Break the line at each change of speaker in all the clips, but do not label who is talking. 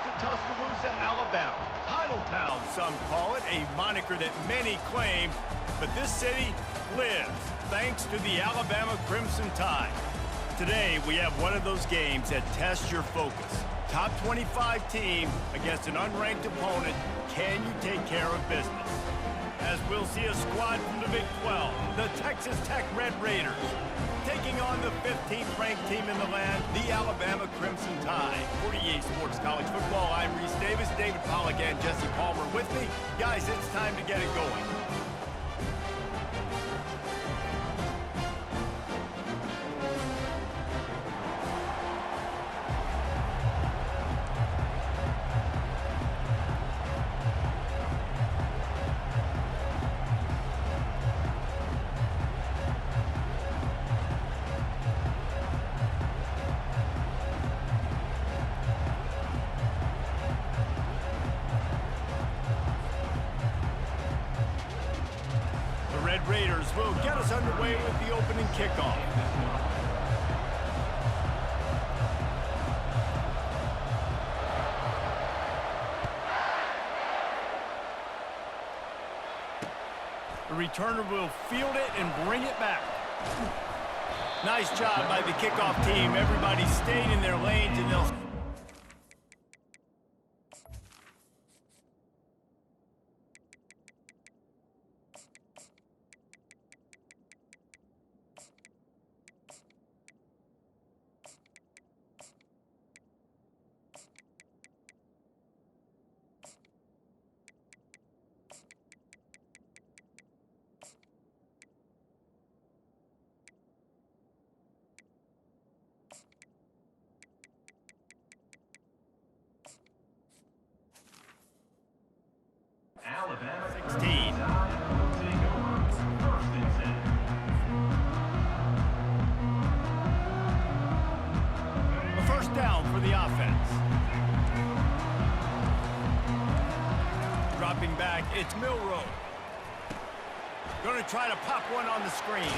to Tuscaloosa, Alabama. Titletown, some call it, a moniker that many claim, but this city lives thanks to the Alabama Crimson Tide. Today, we have one of those games that tests your focus. Top 25 team against an unranked opponent. Can you take care of business? As we'll see a squad from the Big 12, the Texas Tech Red Raiders, taking on the 15th ranked team in the land, the Alabama Crimson Tide. 48 Sports College Football, I'm Reese Davis, David Pollack and Jesse Palmer with me. Guys, it's time to get it going. Raiders will get us underway with the opening kickoff. The returner will field it and bring it back. Nice job by the kickoff team. Everybody stayed in their lanes and they'll... Alabama 16. A first down for the offense. Dropping back, it's Milroe. Going to try to pop one on the screen.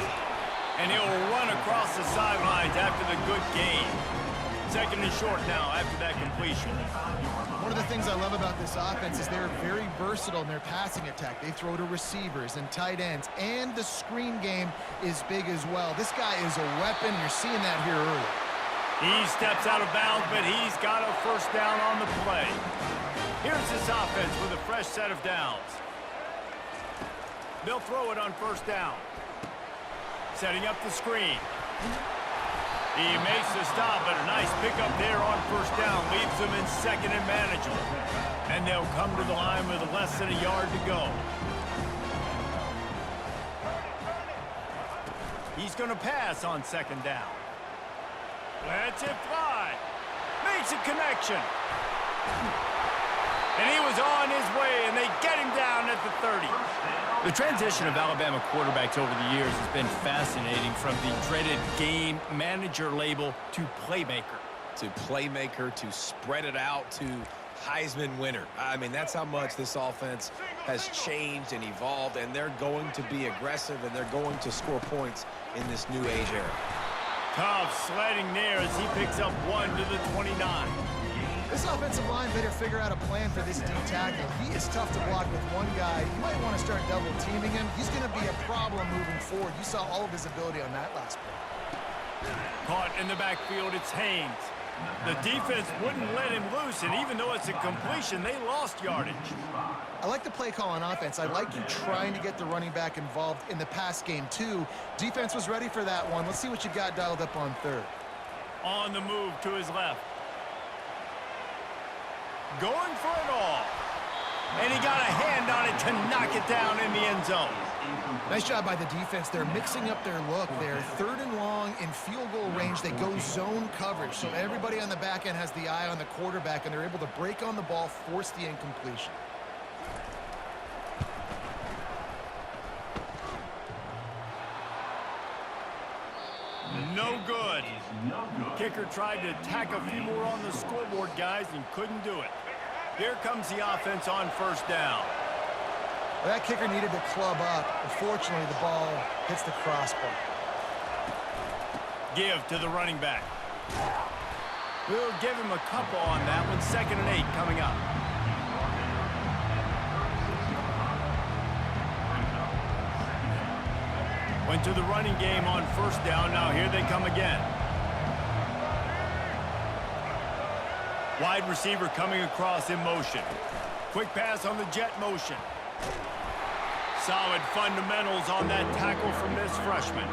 And he'll run across the sidelines after the good gain. Second and short now after that completion.
One of the things I love about this offense is they're very versatile in their passing attack. They throw to receivers and tight ends, and the screen game is big as well. This guy is a weapon. You're seeing that here early.
He steps out of bounds, but he's got a first down on the play. Here's this offense with a fresh set of downs. They'll throw it on first down. Setting up the screen. He makes the stop, but a nice pickup there on first down. Leaves them in second and manageable. And they'll come to the line with less than a yard to go. He's going to pass on second down. Lets it fly. Makes a connection. And he was on his way, and they get him down at the 30. The transition of Alabama quarterbacks over the years has been fascinating, from the dreaded game manager label to playmaker.
To playmaker, to spread it out, to Heisman winner. I mean, that's how much this offense has changed and evolved, and they're going to be aggressive, and they're going to score points in this new age era.
Tough sledding there as he picks up one to the 29.
This offensive line better figure out a plan for this D tackle. He is tough to block with one guy. You might want to start double teaming him. He's going to be a problem moving forward. You saw all of his ability on that last play.
Caught in the backfield, it's Haynes. The defense wouldn't let him loose, and even though it's a completion, they lost yardage.
I like the play call on offense. I like you trying to get the running back involved in the pass game, too. Defense was ready for that one. Let's see what you got dialed up on third.
On the move to his left. Going for it all. And he got a hand on it to knock it down in the end zone.
Nice job by the defense. They're mixing up their look. They're third and long in field goal range. They go zone coverage. So everybody on the back end has the eye on the quarterback, and they're able to break on the ball, force the incompletion.
No good. Kicker tried to tack a few more on the scoreboard, guys, and couldn't do it. Here comes the offense on first down.
Well, that kicker needed to club up. Unfortunately, the ball hits the crossbar.
Give to the running back. We'll give him a couple on that one. 2nd and 8 coming up. Went to the running game on 1st down. Now here they come again. Wide receiver coming across in motion. Quick pass on the jet motion. Solid fundamentals on that tackle from this freshman.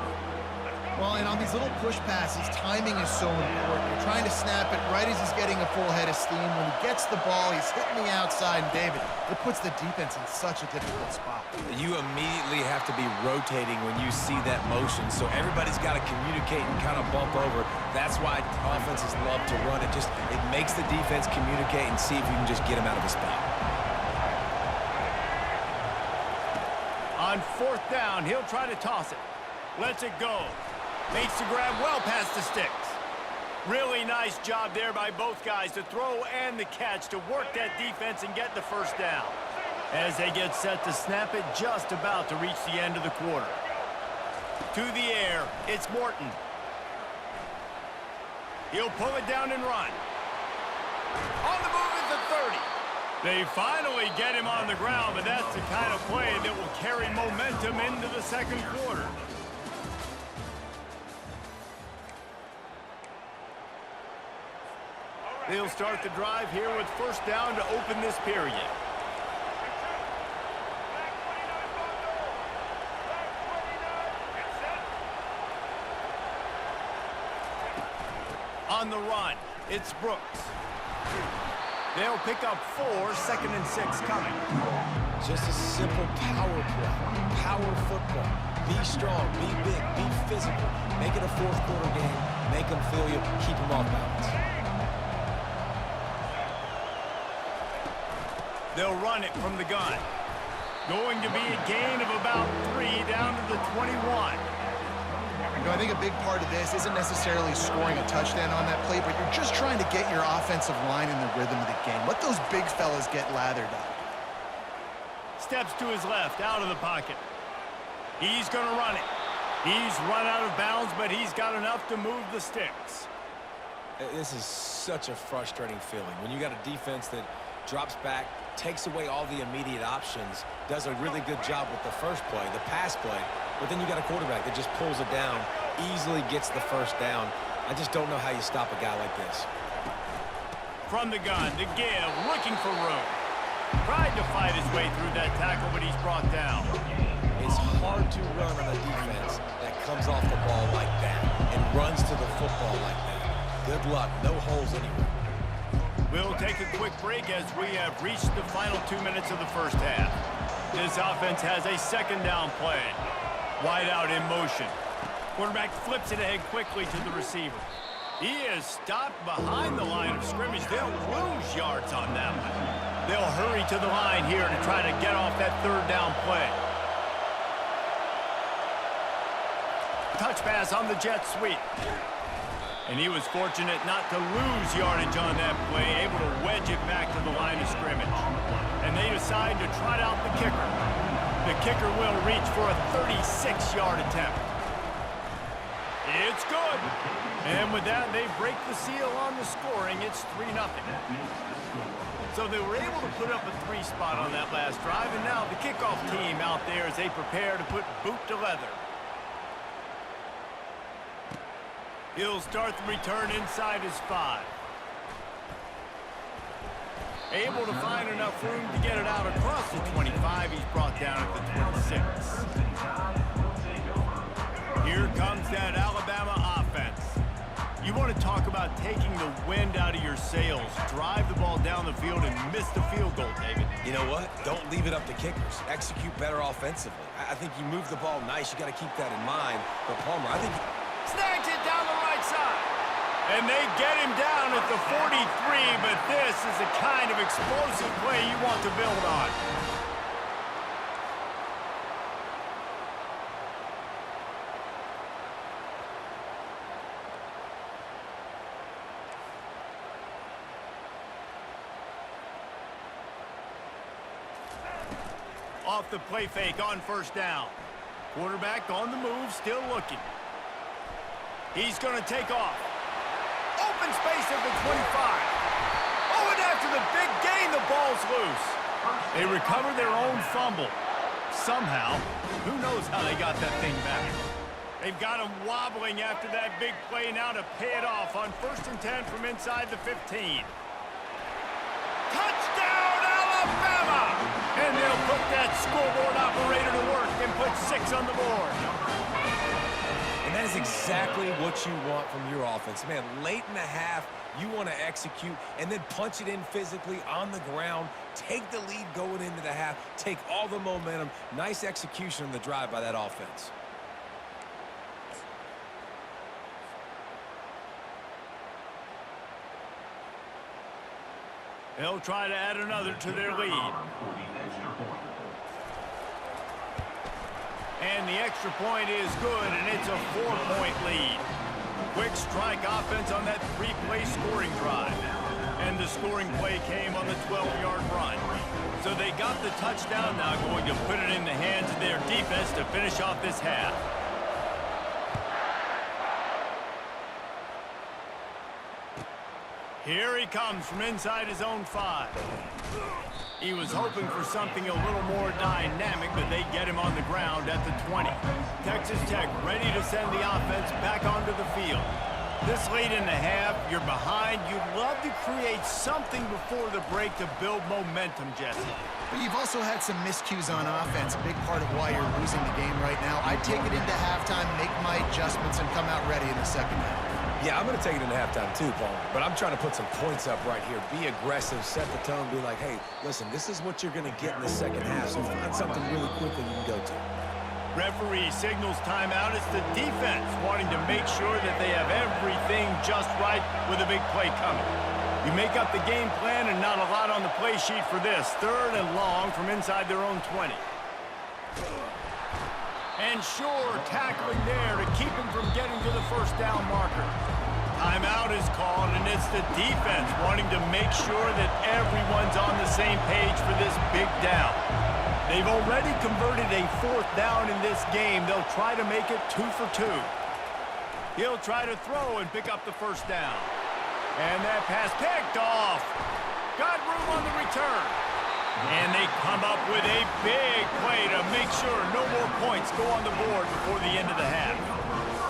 Well, and on these little push passes, timing is so important. You're trying to snap it right as he's getting a full head of steam. When he gets the ball, he's hitting the outside. And David, it puts the defense in such a difficult spot.
You immediately have to be rotating when you see that motion, so everybody's got to communicate and kind of bump over. That's why offenses love to run it. It makes the defense communicate and see if you can just get him out of a spot.
On 4th down, he'll try to toss it. Lets it go. Makes the grab well past the sticks. Really nice job there by both guys to throw and the catch to work that defense and get the 1st down. As they get set to snap it, just about to reach the end of the quarter. To the air, it's Morton. He'll pull it down and run. On the move at the 30. They finally get him on the ground, but that's the kind of play that will carry momentum into the 2nd quarter. They'll start the drive here with 1st down to open this period. On the run, it's Brooks. They'll pick up 4, 2nd and 6 coming.
Just a simple power play, power football. Be strong, be big, be physical. Make it a 4th quarter game. Make them feel you, keep them off balance.
They'll run it from the gun. Going to be a gain of about 3 down to the 21.
You know, I think a big part of this isn't necessarily scoring a touchdown on that play, but you're just trying to get your offensive line in the rhythm of the game. Let those big fellas get lathered up.
Steps to his left, out of the pocket. He's going to run it. He's run out of bounds, but he's got enough to move the sticks.
This is such a frustrating feeling when you got a defense that drops back, takes away all the immediate options, does a really good job with the first play, the pass play, but then you got a quarterback that just pulls it down, easily gets the 1st down. I just don't know how you stop a guy like this.
From the gun, the give, looking for room. Tried to fight his way through that tackle, but he's brought down.
It's hard to run on a defense that comes off the ball like that and runs to the football like that. Good luck, no holes anywhere.
We'll take a quick break as we have reached the final 2 minutes of the 1st half. This offense has a 2nd down play. Wide out in motion. Quarterback flips it ahead quickly to the receiver. He is stopped behind the line of scrimmage. They'll lose yards on that one. They'll hurry to the line here to try to get off that 3rd down play. Touch pass on the jet sweep. And he was fortunate not to lose yardage on that play, able to wedge it back to the line of scrimmage. And they decide to trot out the kicker. The kicker will reach for a 36-yard attempt. It's good. And with that, they break the seal on the scoring. It's 3-0. So they were able to put up a 3 spot on that last drive, and now the kickoff team out there as they prepare to put boot to leather. He'll start the return inside his 5. Able to find enough room to get it out across the 25. He's brought down at the 26. Here comes that Alabama offense. You want to talk about taking the wind out of your sails. Drive the ball down the field and miss the field goal, David.
You know what? Don't leave it up to kickers. Execute better offensively. I think you move the ball nice. You got to keep that in mind. But Palmer, I think...
Snags it down the right side. And they get him down at the 43, but this is the kind of explosive play you want to build on. Off the play fake on 1st down. Quarterback on the move, still looking. He's going to take off. Open space at the 25. Oh, and after the big gain, the ball's loose. They recover their own fumble. Somehow, who knows how they got that thing back. They've got him wobbling after that big play now to pay it off on 1st and 10 from inside the 15. Touchdown, Alabama! And they'll put that scoreboard operator to work and put 6 on the board.
And that is exactly what you want from your offense. Man, late in the half, you want to execute and then punch it in physically on the ground, take the lead going into the half, take all the momentum. Nice execution on the drive by that offense.
They'll try to add another to their lead. And the extra point is good, and it's a 4-point lead. Quick strike offense on that 3-play scoring drive. And the scoring play came on the 12-yard run. So they got the touchdown, now going to put it in the hands of their defense to finish off this half. Here he comes from inside his own 5. He was hoping for something a little more dynamic, but they get him on the ground at the 20. Texas Tech ready to send the offense back onto the field. This late in the half, you're behind. You'd love to create something before the break to build momentum, Jesse.
But you've also had some miscues on offense, a big part of why you're losing the game right now. I'd take it into halftime, make my adjustments, and come out ready in the second half.
Yeah, I'm going to take it into halftime too, Paul. But I'm trying to put some points up right here. Be aggressive, set the tone, be like, hey, listen, this is what you're going to get in the second half, so find something really quickly you can go to.
Referee signals timeout. It's the defense wanting to make sure that they have everything just right with a big play coming. You make up the game plan and not a lot on the play sheet for this. 3rd and long from inside their own 20. And sure, tackling there to keep him from getting to the 1st down marker. Timeout is called, and it's the defense wanting to make sure that everyone's on the same page for this big down. They've already converted a 4th down in this game. They'll try to make it 2 for 2. He'll try to throw and pick up the 1st down. And that pass picked off. Got room on the return. And they come up with a big play to make sure no more points go on the board before the end of the half.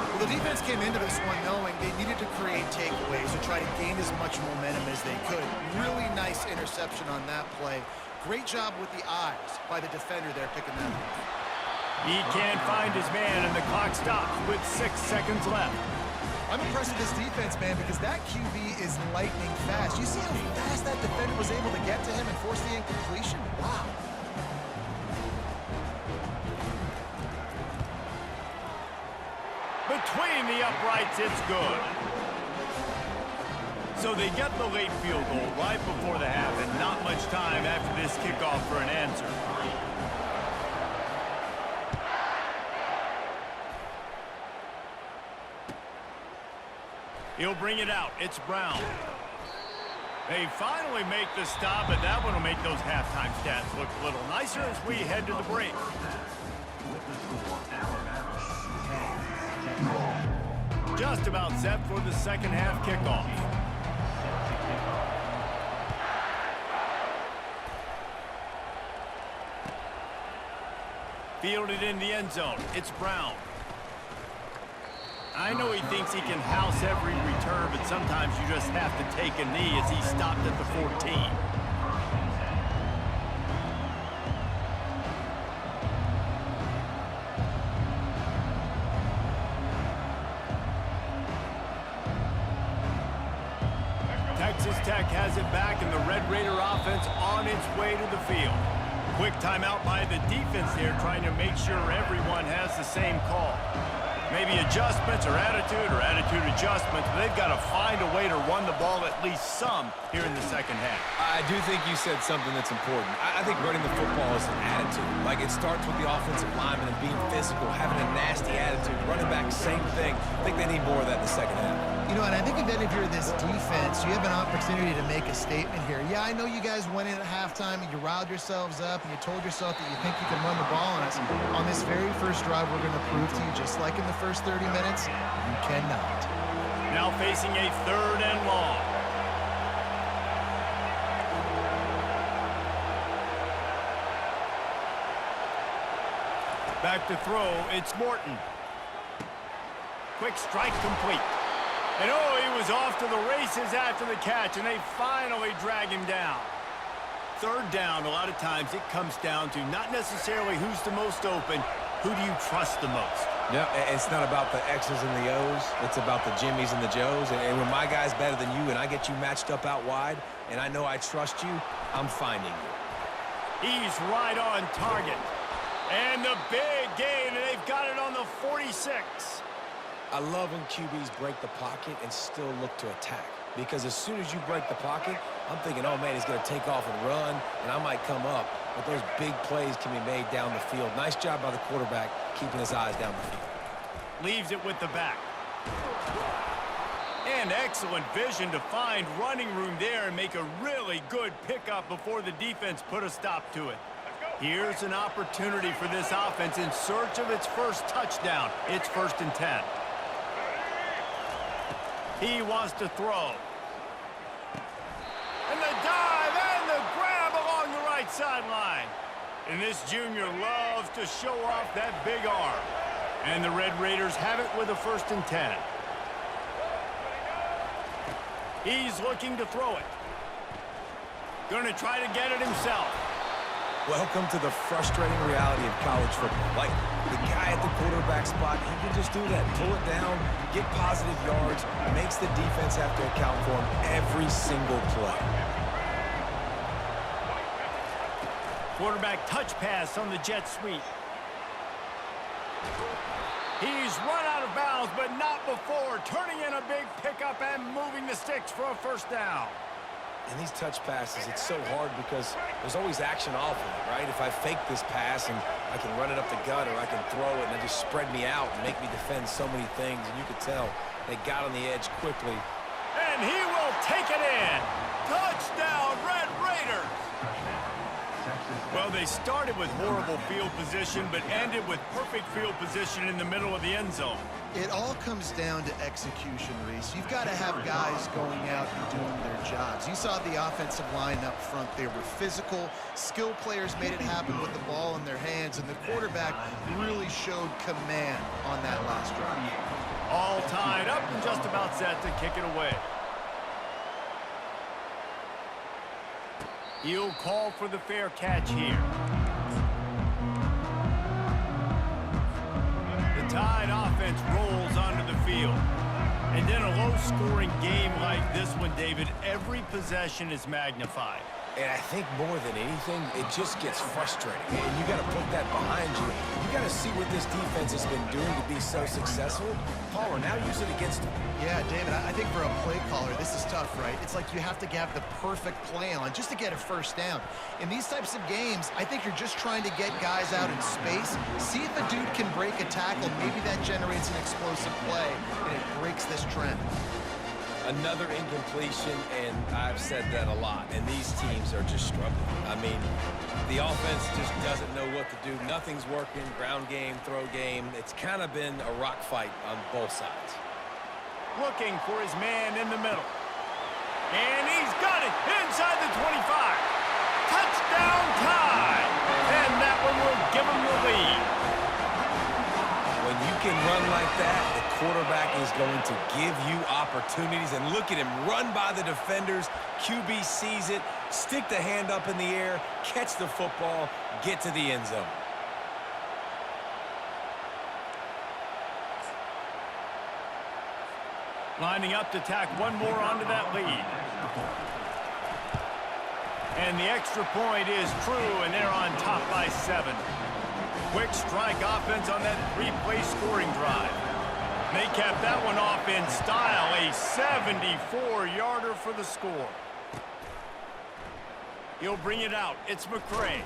Well, the defense came into this one knowing they needed to create takeaways to try to gain as much momentum as they could. Really nice interception on that play. Great job with the eyes by the defender there picking that up.
He can't find his man, and the clock stops with 6 seconds left.
I'm impressed with this defense, man, because that QB is lightning fast. You see how fast that defender was able to get to him and force the incompletion? Wow.
Between the uprights, it's good. So they get the late field goal right before the half, and not much time after this kickoff for an answer. He'll bring it out. It's Brown. They finally make the stop, but that one will make those halftime stats look a little nicer as we head to the break. Just about set for the second half kickoff. Fielded in the end zone. It's Brown. I know he thinks he can house every return, but sometimes you just have to take a knee as he stopped at the 14. Texas Tech has it back, and the Red Raider offense on its way to the field. Quick timeout by the defense here, trying to make sure everyone has the same call. Maybe adjustments or attitude adjustments, but they've got to find a way to run the ball at least some here in the second half.
I do think you said something that's important. I think running the football is an attitude. Like, it starts with the offensive lineman and being physical, having a nasty attitude. Running back, same thing. I think they need more of that in the second half.
You know, and I think then if you're this defense, you have an opportunity to make a statement here. Yeah, I know you guys went in at halftime and you riled yourselves up and you told yourself that you think you can run the ball on us. On this very first drive, we're going to prove to you, just like in the first 30 minutes, you cannot.
Now facing a 3rd and long. Back to throw, it's Morton. Quick strike complete. And oh, he was off to the races after the catch, and they finally drag him down. 3rd down, a lot of times it comes down to not necessarily who's the most open, who do you trust the most?
Yeah, it's not about the X's and the O's. It's about the Jimmies and the Joes. And when my guy's better than you and I get you matched up out wide, and I know I trust you, I'm finding you.
He's right on target. And the big gain, and they've got it on the 46.
I love when QBs break the pocket and still look to attack. Because as soon as you break the pocket, I'm thinking, oh, man, he's going to take off and run, and I might come up. But those big plays can be made down the field. Nice job by the quarterback keeping his eyes down the field.
Leaves it with the back. And excellent vision to find running room there and make a really good pickup before the defense put a stop to it. Here's an opportunity for this offense in search of its first touchdown. It's 1st and 10. He wants to throw. And the dive and the grab along the right sideline. And this junior loves to show off that big arm. And the Red Raiders have it with a 1st and 10. He's looking to throw it. Going to try to get it himself.
Welcome to the frustrating reality of college football. Like, the guy at the quarterback spot, he can just do that. Pull it down, get positive yards, makes the defense have to account for him every single play.
Quarterback touch pass on the jet sweep. He's run out of bounds, but not before. Turning in a big pickup and moving the sticks for a 1st down.
In these touch passes, it's so hard because there's always action off of it, right? If I fake this pass and I can run it up the gut or I can throw it and it just spread me out and make me defend so many things, and you could tell they got on the edge quickly.
And he will take it in. Touchdown, Red Raiders. Well, they started with horrible field position, but ended with perfect field position in the middle of the end zone.
It all comes down to execution, Reese. You've got to have guys going out and doing their jobs. You saw the offensive line up front. They were physical. Skill players made it happen with the ball in their hands, and the quarterback really showed command on that last drive.
All tied up and just about set to kick it away. He'll call for the fair catch here. The Tide offense rolls onto the field. And in a low-scoring game like this one, David, every possession is magnified.
And I think more than anything, it just gets frustrating. And you got to put that behind you. You got to see what this defense has been doing to be so successful. Paul, now use it against them.
Yeah, David, I think for a play caller, this is tough, right? It's like you have to have the perfect play on just to get a 1st down. In these types of games, I think you're just trying to get guys out in space, see if a dude can break a tackle. Maybe that generates an explosive play, and it breaks this trend.
Another incompletion, and I've said that a lot, and these teams are just struggling. I mean, the offense just doesn't know what to do. Nothing's working, ground game, throw game. It's kind of been a rock fight on both sides.
Looking for his man in the middle. And he's got it inside the 25. Touchdown Tide! And that one will give him the lead.
When you can run like that, the quarterback is going to give you opportunities. And look at him run by the defenders. QB sees it, stick the hand up in the air, catch the football, get to the end zone.
Lining up to tack one more onto that lead. And the extra point is true, and they're on top by 7. Quick strike offense on that 3-play scoring drive. They capped that one off in style, a 74-yarder for the score. He'll bring it out. It's McCray.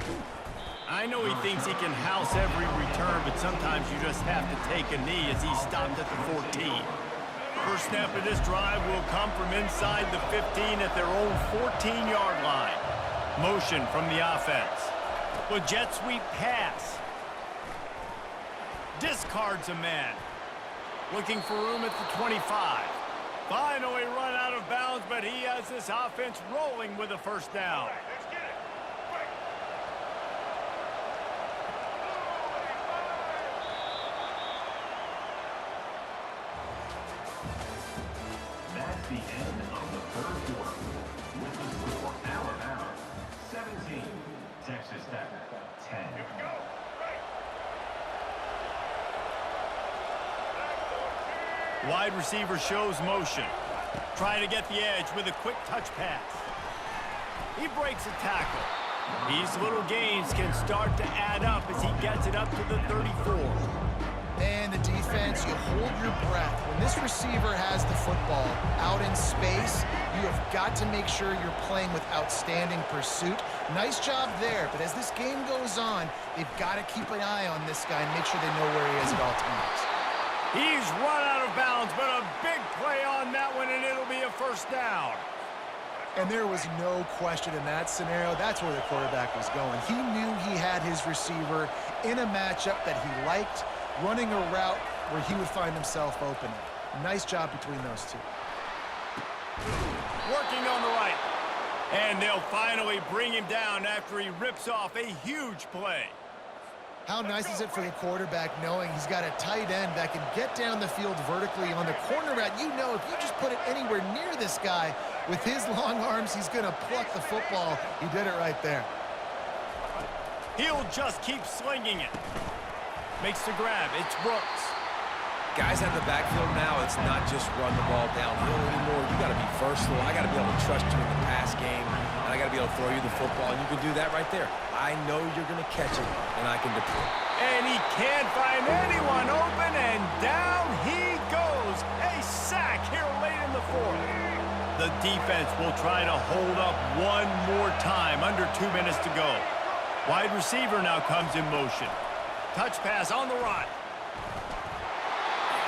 I know he thinks he can house every return, but sometimes you just have to take a knee as he stopped at the 14. First snap of this drive will come from inside the 15 at their own 14-yard line. Motion from the offense. With jet sweep pass. Discards a man. Looking for room at the 25. Finally run out of bounds, but he has this offense rolling with a first down.
That's the end of the third quarter. With the score, Alabama 17, Texas Tech 10. Here we go.
Wide receiver shows motion. Trying to get the edge with a quick touch pass. He breaks a tackle. These little gains can start to add up as he gets it up to the 34.
And the defense, you hold your breath. When this receiver has the football out in space, you have got to make sure you're playing with outstanding pursuit. Nice job there, but as this game goes on, they've got to keep an eye on this guy and make sure they know where he is at all times.
He's run out of bounds, but a big play on that one, and it'll be a first down.
And there was no question in that scenario. That's where the quarterback was going. He knew he had his receiver in a matchup that he liked, running a route where he would find himself open. Nice job between those two.
Working on the right. And they'll finally bring him down after he rips off a huge play.
How nice is it for the quarterback knowing he's got a tight end that can get down the field vertically on the corner route? You know, if you just put it anywhere near this guy with his long arms, he's going to pluck the football. He did it right there.
He'll just keep slinging it. Makes the grab. It's Brooks.
Guys out of the backfield now, it's not just run the ball downhill anymore. You got to be versatile. I got to be able to trust you in the pass game, and I got to be able to throw you the football, and you can do that right there. I know you're going to catch it, and I can deploy.
And he can't find anyone open, and down he goes. A sack here late in the fourth. The defense will try to hold up one more time. Under 2 minutes to go. Wide receiver now comes in motion. Touch pass on the run.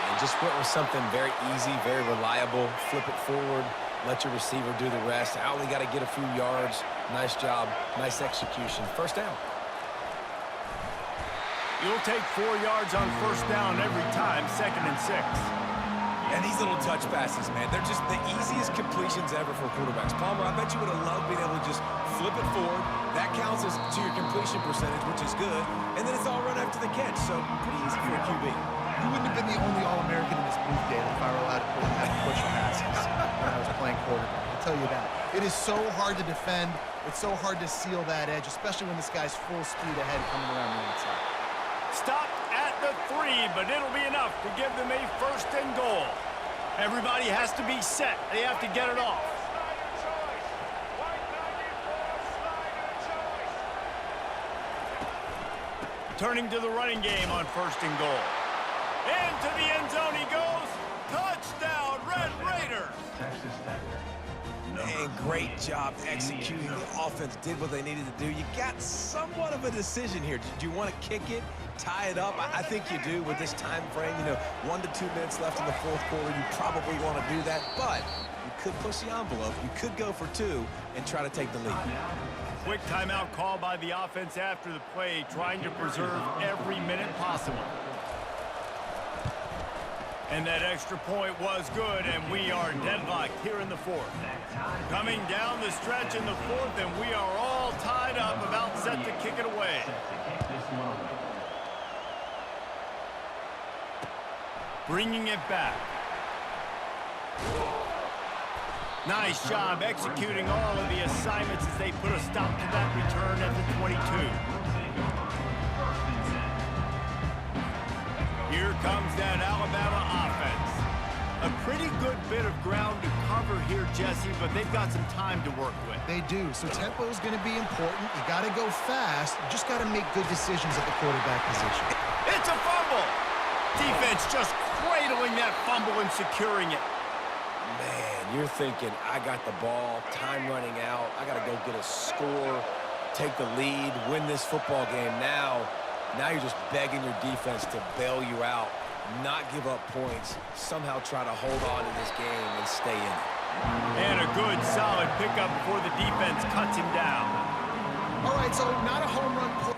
And just went with something very easy, very reliable. Flip it forward. Let your receiver do the rest. I only got to get a few yards. Nice job. Nice execution. First down.
You'll take 4 yards on first down every time. 2nd and 6.
And these little touch passes, man, they're just the easiest completions ever for quarterbacks. Palmer, I bet you would have loved being able to just flip it forward. That counts as to your completion percentage, which is good. And then it's all run after the catch, so pretty easy for a QB.
You wouldn't have been the only All-American in this booth, David, if I were allowed to push passes when I was playing quarterback. I'll tell you that. It is so hard to defend. It's so hard to seal that edge, especially when this guy's full speed ahead coming around the outside.
Stopped at the 3, but it'll be enough to give them a 1st and goal. Everybody has to be set. They have to get it off. Turning to the running game on 1st and goal. Into the end zone he goes. Touchdown, Red Raiders.
Texas Tech.
And great job executing. The offense did what they needed to do. You got somewhat of a decision here. Do you want to kick it, tie it up? I think you do with this time frame. You know, 1 to 2 minutes left in the fourth quarter. You probably want to do that, but you could push the envelope. You could go for 2 and try to take the lead.
Quick timeout call by the offense after the play, trying to preserve every minute possible. And that extra point was good, and we are deadlocked here in the fourth. Coming down the stretch in the fourth, and we are all tied up, about set to kick it away. Bringing it back. Nice job executing all of the assignments as they put a stop to that return at the 22. Here comes that Alabama offense. A pretty good bit of ground to cover here, Jesse, but they've got some time to work with.
They do, so tempo is going to be important. You got to go fast. You just got to make good decisions at the quarterback position.
It's a fumble! Defense just cradling that fumble and securing it.
Man, you're thinking, I got the ball, time running out, I got to go get a score, take the lead, win this football game now. Now you're just begging your defense to bail you out, not give up points, somehow try to hold on to this game and stay in it.
And a good, solid pickup before the defense cuts him down.
All right, so not a home run play.